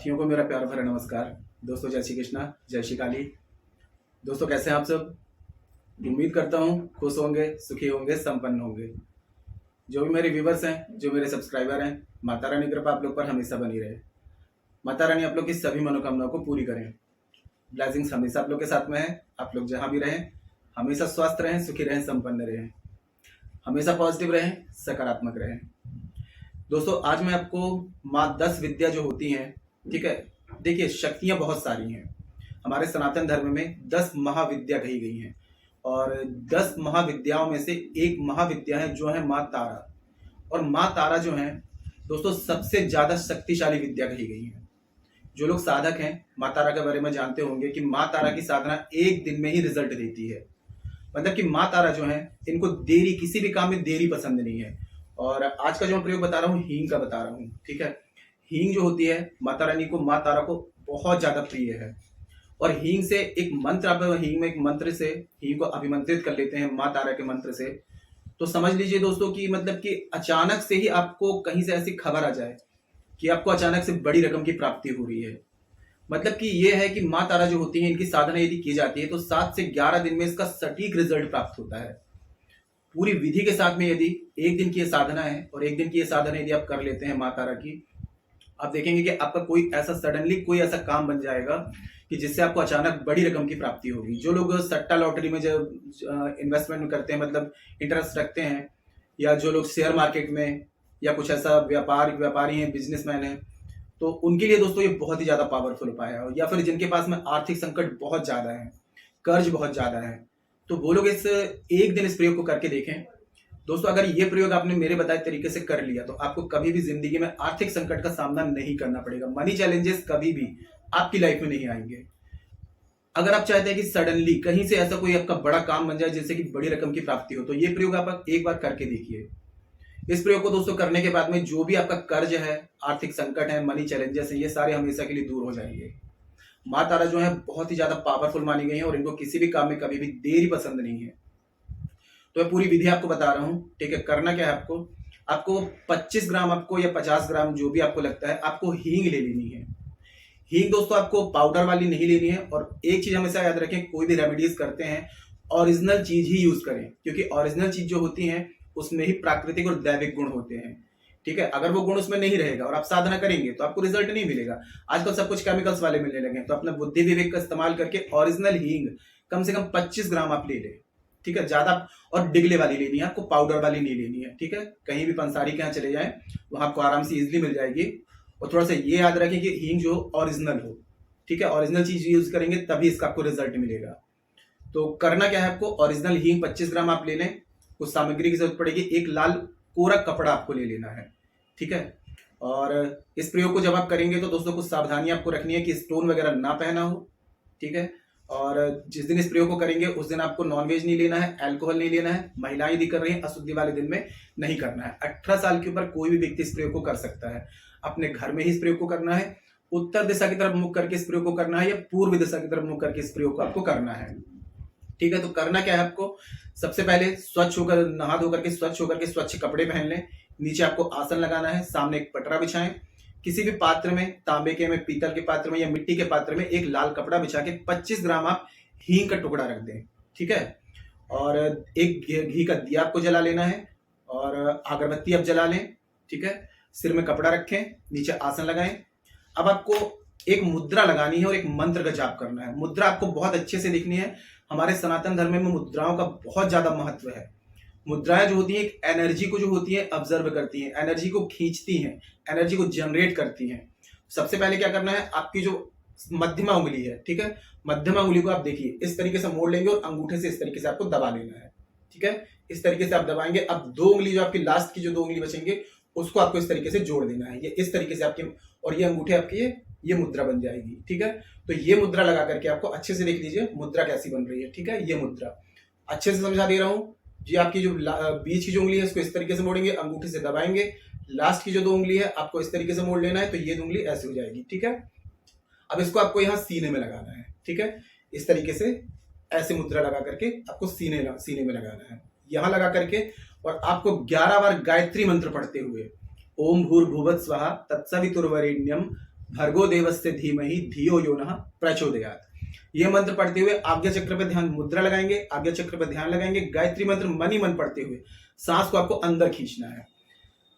साथियों को मेरा प्यार भरा नमस्कार। दोस्तों जय श्री कृष्णा, जय श्री काली। दोस्तों कैसे हैं आप सब? उम्मीद करता हूँ खुश होंगे, सुखी होंगे, संपन्न होंगे। जो भी मेरे व्यूवर्स हैं, जो मेरे सब्सक्राइबर हैं, माता रानी कृपा आप लोग पर हमेशा बनी रहे। माता रानी आप लोग की सभी मनोकामनाओं को पूरी करें। ब्लेसिंग्स हमेशा आप लोग के साथ में है। आप लोग जहाँ भी रहें हमेशा स्वस्थ रहें, सुखी रहें, संपन्न रहें, हमेशा पॉजिटिव रहें, सकारात्मक रहें। दोस्तों आज मैं आपको माँ 10 विद्या जो होती हैं, ठीक है, देखिए शक्तियां बहुत सारी हैं। हमारे सनातन धर्म में 10 महाविद्या कही गई हैं और 10 महाविद्याओं में से एक महाविद्या है जो है माँ तारा। और माँ तारा जो है दोस्तों सबसे ज्यादा शक्तिशाली विद्या कही गई है। जो लोग साधक हैं माँ तारा के बारे में जानते होंगे कि माँ तारा की साधना एक दिन में ही रिजल्ट देती है। मतलब कि माँ तारा जो है इनको देरी, किसी भी काम में देरी पसंद नहीं है। और आज का जो मैं प्रयोग बता रहा हूँ हींग का बता रहा हूँ, ठीक है। हींग जो होती है माता रानी को, माँ तारा को बहुत ज्यादा प्रिय है। और हींग से एक मंत्र, आप हींग में एक मंत्र से हींग को अभिमंत्रित कर लेते हैं माँ तारा के मंत्र से, तो समझ लीजिए दोस्तों कि मतलब कि अचानक से ही आपको कहीं से ऐसी खबर आ जाए कि आपको अचानक से बड़ी रकम की प्राप्ति हो रही है। मतलब कि ये है कि माँ तारा जो होती है इनकी साधना यदि की जाती है तो 7 से 11 दिन में इसका सटीक रिजल्ट प्राप्त होता है। पूरी विधि के साथ में यदि एक दिन की ये साधना है और एक दिन की ये साधना यदि आप कर लेते हैं माँ तारा की, आप देखेंगे कि आपका कोई ऐसा सडनली कोई ऐसा काम बन जाएगा कि जिससे आपको अचानक बड़ी रकम की प्राप्ति होगी। जो लोग सट्टा लॉटरी में जब इन्वेस्टमेंट करते हैं, मतलब इंटरेस्ट रखते हैं, या जो लोग शेयर मार्केट में या कुछ ऐसा व्यापारी हैं, बिजनेसमैन हैं, तो उनके लिए दोस्तों ये बहुत ही ज्यादा पावरफुल उपाय है। या फिर जिनके पास में आर्थिक संकट बहुत ज्यादा है, कर्ज बहुत ज्यादा है, तो वो लोग इस एक दिन इस प्रयोग को करके देखें। दोस्तों अगर ये प्रयोग आपने मेरे बताए तरीके से कर लिया तो आपको कभी भी जिंदगी में आर्थिक संकट का सामना नहीं करना पड़ेगा। मनी चैलेंजेस कभी भी आपकी लाइफ में नहीं आएंगे। अगर आप चाहते हैं कि सडनली कहीं से ऐसा कोई आपका बड़ा काम बन जाए जिससे कि बड़ी रकम की प्राप्ति हो, तो ये प्रयोग आप एक बार करके देखिए। इस प्रयोग को दोस्तों करने के बाद में जो भी आपका कर्ज है, आर्थिक संकट है, मनी चैलेंजेस है, ये सारे हमेशा के लिए दूर हो जाएंगे। माँ तारा जो है बहुत ही ज्यादा पावरफुल मानी गई है और इनको किसी भी काम में कभी भी देरी पसंद नहीं है। तो मैं पूरी विधि आपको बता रहा हूँ, ठीक है। करना क्या है आपको 25 ग्राम आपको या 50 ग्राम जो भी आपको लगता है, आपको हींग ले लेनी है। हींग दोस्तों आपको पाउडर वाली नहीं लेनी है। और एक चीज हमेशा याद रखें, कोई भी रेमेडीज करते हैं ओरिजिनल चीज ही यूज करें, क्योंकि ओरिजिनल चीज जो होती है उसमें ही प्राकृतिक और दैविक गुण होते हैं, ठीक है। अगर वो गुण उसमें नहीं रहेगा और आप साधना करेंगे तो आपको रिजल्ट नहीं मिलेगा। आजकल सब कुछ केमिकल्स वाले मिलने लगे हैं, तो अपना बुद्धि विवेक का इस्तेमाल करके ओरिजिनल हींग कम से कम 25 ग्राम आप ले लें, ठीक है। ज्यादा और डिगले वाली लेनी है आपको, पाउडर वाली नहीं लेनी है, ठीक है। कहीं भी पंसारी के यहाँ चले जाएं वहां आपको आराम से इजिली मिल जाएगी। और थोड़ा सा ये याद रखें कि हींग जो ओरिजिनल हो, ठीक है। ओरिजिनल चीज यूज करेंगे तभी इसका आपको रिजल्ट मिलेगा। तो करना क्या है आपको, ओरिजिनल हींग 25 ग्राम आप ले लें। कुछ सामग्री की जरूरत पड़ेगी, एक लाल कोरा कपड़ा आपको ले लेना है, ठीक है। और इस प्रयोग को जब आप करेंगे तो दोस्तों कुछ सावधानी आपको रखनी है कि स्टोन वगैरह ना पहना हो, ठीक है। और जिस दिन इस प्रयोग को करेंगे उस दिन आपको नॉनवेज नहीं लेना है, अल्कोहल नहीं लेना है। महिलाएं यदि कर रही हैं अशुद्धि वाले दिन में नहीं करना है। 18 साल के ऊपर कोई भी व्यक्ति इस प्रयोग को कर सकता है। अपने घर में ही इस प्रयोग को करना है। उत्तर दिशा की तरफ मुख करके इस प्रयोग को करना है या पूर्व दिशा की तरफ मुख करके इस प्रयोग को आपको करना है, ठीक है। तो करना क्या है आपको, सबसे पहले स्वच्छ होकर, नहा धो करके स्वच्छ होकर के स्वच्छ कपड़े पहन लें। नीचे आपको आसन लगाना है, सामने एक पटरा बिछाएं। किसी भी पात्र में, तांबे के में, पीतल के पात्र में या मिट्टी के पात्र में एक लाल कपड़ा बिछा के 25 ग्राम आप हींग का टुकड़ा रख दें, ठीक है। और एक घी का दिया आपको जला लेना है और अगरबत्ती आप जला लें, ठीक है। सिर में कपड़ा रखें, नीचे आसन लगाएं। अब आपको एक मुद्रा लगानी है और एक मंत्र का जाप करना है। मुद्रा आपको बहुत अच्छे से लिखनी है। हमारे सनातन धर्म में मुद्राओं का बहुत ज्यादा महत्व है। मुद्राएं जो होती हैं एक एनर्जी को जो होती है ऑब्जर्व करती हैं, एनर्जी को खींचती हैं, एनर्जी को जनरेट करती हैं। सबसे पहले क्या करना है, आपकी जो मध्यमा उंगली है, ठीक है, मध्यमा उंगली को आप देखिए इस तरीके से मोड़ लेंगे और अंगूठे से इस तरीके से आपको दबा लेना है, ठीक है। इस तरीके से आप दबाएंगे। अब 2 उंगली जो आपकी लास्ट की जो 2 उंगली बचेंगे उसको आपको इस तरीके से जोड़ देना है। ये इस तरीके से आपके, और ये अंगूठे आपकी ये मुद्रा बन जाएगी, ठीक है। तो ये मुद्रा लगा करके आपको अच्छे से देख लीजिए मुद्रा कैसी बन रही है, ठीक है। ये मुद्रा अच्छे से समझा दे रहा हूं जी। आपकी जो बीच की जो उंगली है इसको इस तरीके से मोड़ेंगे, अंगूठे से दबाएंगे। लास्ट की जो 2 उंगली है आपको इस तरीके से मोड़ लेना है, तो ये उंगली ऐसे हो जाएगी, ठीक है। अब इसको आपको यहाँ सीने में लगाना है, ठीक है। इस तरीके से ऐसे मुद्रा लगा करके आपको सीने में लगाना है, यहां लगा करके। और आपको 11 बार गायत्री मंत्र पढ़ते हुए ओम भूर्भुवः स्वः तत्सवितुर्वरेण्यम भर्गो देवस्य धीमहि धियो यो नः प्रचोदयात्। ये मंत्र पढ़ते हुए आज्ञा चक्र पे ध्यान, मुद्रा लगाएंगे, आज्ञा चक्र पे ध्यान लगाएंगे, गायत्री मंत्र मन ही मन पढ़ते हुए सांस को आपको अंदर खींचना है।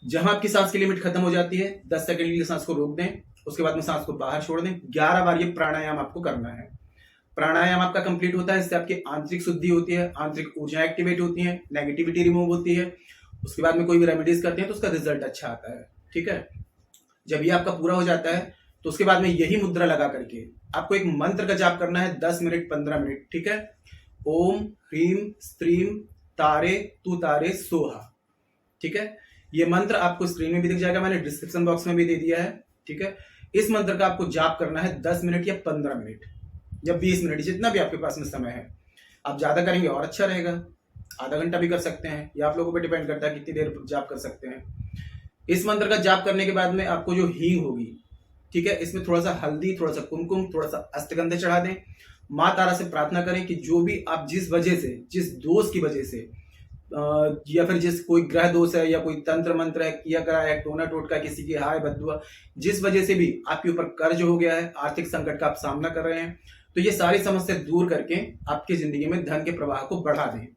जहां आपकी सांस की लिमिट खत्म हो जाती है 10 सेकंड के लिए सांस को रोक दें, उसके बाद में सांस को बाहर छोड़ दें। 11 बार ये प्राणायाम आपको करना है। प्राणायाम आपका कंप्लीट होता है, इससे आपकी आंतरिक शुद्धि होती है, आंतरिक ऊर्जा एक्टिवेट होती है, नेगेटिविटी रिमूव होती है। उसके बाद में कोई भी रेमेडीज करते हैं तो उसका रिजल्ट अच्छा आता है। ठीक है, जब ये आपका पूरा हो जाता है तो उसके बाद में यही मुद्रा लगा करके आपको एक मंत्र का जाप करना है 10 मिनट 15 मिनट। ठीक है, ओम ह्रीम स्त्रीम तारे तू तारे सोहा। ठीक है, ये मंत्र आपको स्क्रीन में भी दिख जाएगा, मैंने डिस्क्रिप्शन बॉक्स में भी दे दिया है। ठीक है, इस मंत्र का आपको जाप करना है 10 मिनट या 15 मिनट या 20 मिनट, जितना भी आपके पास में समय है। आप ज्यादा करेंगे और अच्छा रहेगा, आधा घंटा भी कर सकते हैं, या आप लोगों पर डिपेंड करता है कितनी देर जाप कर सकते हैं। इस मंत्र का जाप करने के बाद में आपको जो हींग होगी, ठीक है, इसमें थोड़ा सा हल्दी, थोड़ा सा कुमकुम, थोड़ा सा अष्टगंध चढ़ा दें। माँ तारा से प्रार्थना करें कि जो भी आप जिस वजह से, जिस दोष की वजह से या फिर जिस कोई ग्रह दोष है या कोई तंत्र मंत्र है किया करा है, टोना टोटका, किसी की हाय बद्दुआ, जिस वजह से भी आपके ऊपर कर्ज हो गया है, आर्थिक संकट का आप सामना कर रहे हैं, तो ये सारी समस्या दूर करके आपकी जिंदगी में धन के प्रवाह को बढ़ा दें।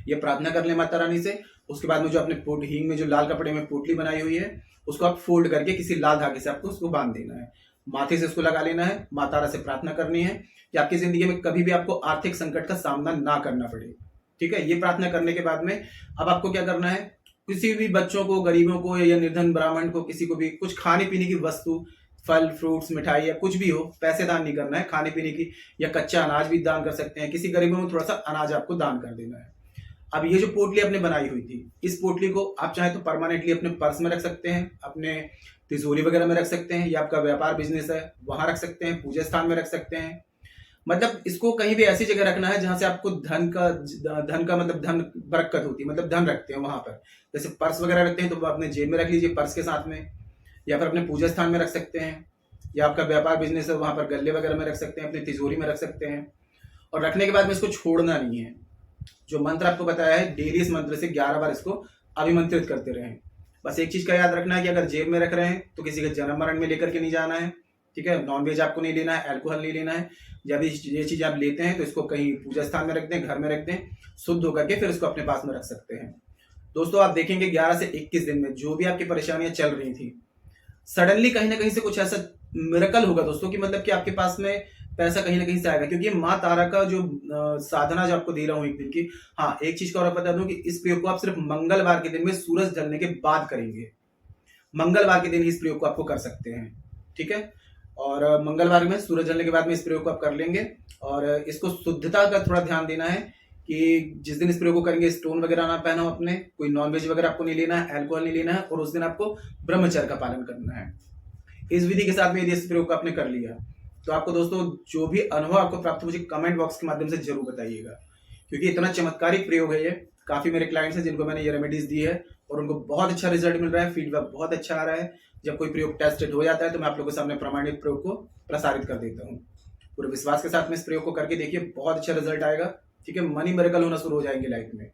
ये प्रार्थना कर लें माता रानी से। उसके बाद में जो अपने हींग में जो लाल कपड़े में पोटली बनाई हुई है उसको आप फोल्ड करके किसी लाल धागे से आपको उसको बांध देना है, माथे से उसको लगा लेना है। माता तारा से प्रार्थना करनी है कि आपकी जिंदगी में कभी भी आपको आर्थिक संकट का सामना ना करना पड़े। ठीक है, ये प्रार्थना करने के बाद में अब आपको क्या करना है, किसी भी बच्चों को, गरीबों को या निर्धन ब्राह्मण को, किसी को भी कुछ खाने पीने की वस्तु, फल फ्रूट्स, मिठाई या कुछ भी हो, पैसे दान नहीं करना है, खाने पीने की या कच्चा अनाज भी दान कर सकते हैं। किसी गरीबों में थोड़ा सा अनाज आपको दान कर देना है। अब ये जो पोटली आपने बनाई हुई थी, इस पोटली को आप चाहे तो परमानेंटली अपने पर्स में रख सकते हैं, अपने तिजोरी वगैरह में रख सकते हैं, या आपका व्यापार बिजनेस है वहां रख सकते हैं, पूजा स्थान में रख सकते हैं। मतलब इसको कहीं भी ऐसी जगह रखना है जहां से आपको धन का मतलब धन बरकत होती है, मतलब धन रखते हैं वहां पर। जैसे पर्स वगैरह रखते हैं तो अपने जेब में रख लीजिए पर्स के साथ में, या फिर अपने पूजा स्थान में रख सकते हैं, या आपका व्यापार बिजनेस है वहां पर गल्ले वगैरह में रख सकते हैं, अपनी तिजोरी में रख सकते हैं। और रखने के बाद में इसको छोड़ना नहीं है। जो मंत्र आपको बताया है डेली इस मंत्र से 11 बार इसको अभिमंत्रित करते रहें। बस एक चीज का याद रखना है कि अगर जेब में रख रहे हैं तो किसी के जन्म मरण में लेकर के नहीं जाना है। ठीक है, नॉनवेज आपको नहीं लेना है, अल्कोहल नहीं लेना है। जब ये चीज आप लेते हैं तो इसको कहीं पूजा स्थान में रख दें, घर में रख दें, शुद्ध होकर के फिर इसको अपने पास में रख सकते हैं। दोस्तों आप देखेंगे 11 से 21 दिन में जो भी आपकी परेशानियां चल रही थी, सडनली कहीं ना कहीं से कुछ ऐसा मिरेकल होगा दोस्तों कि मतलब कि आपके पास में पैसा कहीं ना कहीं से आएगा। क्योंकि माँ तारा का जो साधना जो आपको दे रहा हूँ एक दिन की, हाँ एक चीज का और बता दूं कि इस प्रयोग को आप सिर्फ मंगलवार के दिन में सूरज ढलने के बाद करेंगे। मंगलवार के दिन ही इस प्रयोग को आपको कर सकते हैं। ठीक है, और मंगलवार में सूरज ढलने के बाद में इस प्रयोग को आप कर लेंगे। और इसको शुद्धता का थोड़ा ध्यान देना है कि जिस दिन इस प्रयोग को करेंगे स्टोन वगैरह ना पहना, अपने कोई नॉनवेज वगैरह आपको नहीं लेना है, अल्कोहल नहीं लेना है, और उस दिन आपको ब्रह्मचर्य का पालन करना है। इस विधि के साथ में यदि इस प्रयोग को आपने कर लिया तो आपको दोस्तों जो भी अनुभव आपको प्राप्त हो मुझे कमेंट बॉक्स के माध्यम से जरूर बताइएगा। क्योंकि इतना चमत्कारिक प्रयोग है ये। काफी मेरे क्लाइंट्स हैं जिनको मैंने ये रेमेडीज दी है और उनको बहुत अच्छा रिजल्ट मिल रहा है, फीडबैक बहुत अच्छा आ रहा है। जब कोई प्रयोग टेस्टेड हो जाता है तो मैं आप लोगों के सामने प्रमाणित प्रयोग को प्रसारित कर देता हूँ। पूरे विश्वास के साथ में इस प्रयोग को करके देखिए, बहुत अच्छा रिजल्ट आएगा। ठीक है, मनी मिरेकल होना शुरू हो जाएंगे लाइफ में।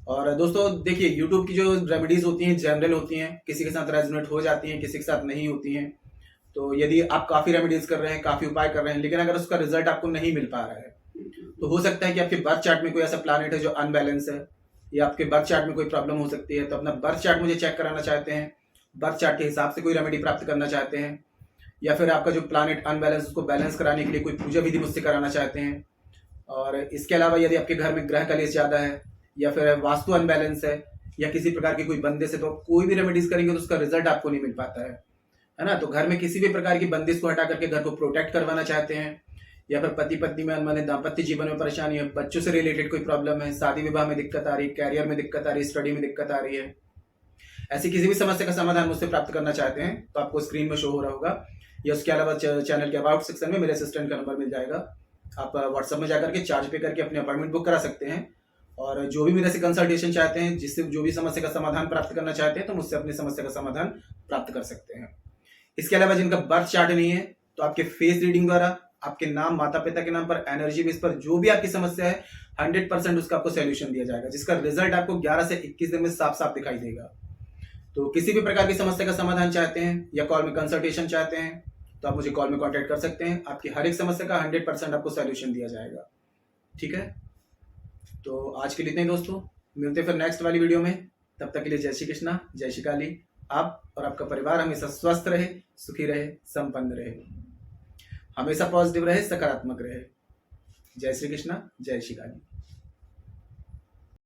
और दोस्तों देखिए, यूट्यूब की जो रेमेडीज होती हैं जनरल होती हैं, किसी के साथ रेजोनेट हो जाती हैं, किसी के साथ नहीं होती हैं। तो यदि आप काफी रेमेडीज कर रहे हैं, काफी उपाय कर रहे हैं, लेकिन अगर उसका रिजल्ट आपको नहीं मिल पा रहा है तो हो सकता है कि आपके बर्थ चार्ट में कोई ऐसा प्लैनेट है जो अनबैलेंस है, या आपके बर्थ चार्ट में कोई प्रॉब्लम हो सकती है। तो अपना बर्थ चार्ट मुझे चेक कराना चाहते हैं, बर्थ चार्ट के हिसाब से कोई रेमेडी प्राप्त करना चाहते हैं, या फिर आपका जो प्लैनेट अनबैलेंस उसको बैलेंस कराने के लिए कोई पूजा विधि मुझसे कराना चाहते हैं। और इसके अलावा यदि आपके घर में ग्रह कलेश ज्यादा है, या फिर वास्तु अनबैलेंस है, या किसी प्रकार की कोई बंदिश है, तो कोई भी रेमेडीज करेंगे तो उसका रिजल्ट आपको नहीं मिल पाता है ना। तो घर में किसी भी प्रकार की बंदिश को हटा करके घर को प्रोटेक्ट करवाना चाहते हैं, या फिर पति पत्नी में अनबन है, दाम्पत्य जीवन में परेशानी है, बच्चों से रिलेटेड कोई प्रॉब्लम है, शादी विवाह में दिक्कत आ रही है, कैरियर में दिक्कत आ रही है, स्टडी में दिक्कत आ रही है, ऐसी किसी भी समस्या का समाधान मुझसे प्राप्त करना चाहते हैं तो आपको स्क्रीन में शो हो रहा होगा, या उसके अलावा चैनल के अबाउट सेक्शन में मेरे असिस्टेंट का नंबर मिल जाएगा। आप व्हाट्सएप में जाकर के चार्ज पे करके अपने अपॉइंटमेंट बुक करा सकते हैं। और जो भी मेरे से कंसल्टेशन चाहते हैं, जिससे जो भी समस्या का समाधान प्राप्त करना चाहते हैं, तो मुझसे अपनी समस्या का समाधान प्राप्त कर सकते हैं। इसके अलावा जिनका बर्थ चार्ट नहीं है तो आपके फेस रीडिंग द्वारा, आपके नाम, माता पिता के नाम पर, एनर्जी बेस पर जो भी आपकी समस्या है 100% उसका आपको सोल्यूशन दिया जाएगा, जिसका रिजल्ट आपको 11 से 21 दिन में साफ साफ दिखाई देगा। तो किसी भी प्रकार की समस्या का समाधान चाहते हैं या कॉल में कंसल्टेशन चाहते हैं तो आप मुझे कॉल में कांटेक्ट कर सकते हैं। आपकी हर एक समस्या का 100% आपको सॉल्यूशन दिया जाएगा। ठीक है, तो आज के लिए इतने ही दोस्तों, मिलते हैं फिर नेक्स्ट वाली वीडियो में। तब तक के लिए जय श्री कृष्णा, जय श्री काली। आप और आपका परिवार हमेशा स्वस्थ रहे, सुखी रहे, संपन्न रहे, हमेशा पॉजिटिव रहे, सकारात्मक रहे। जय श्री कृष्णा, जय श्री काली।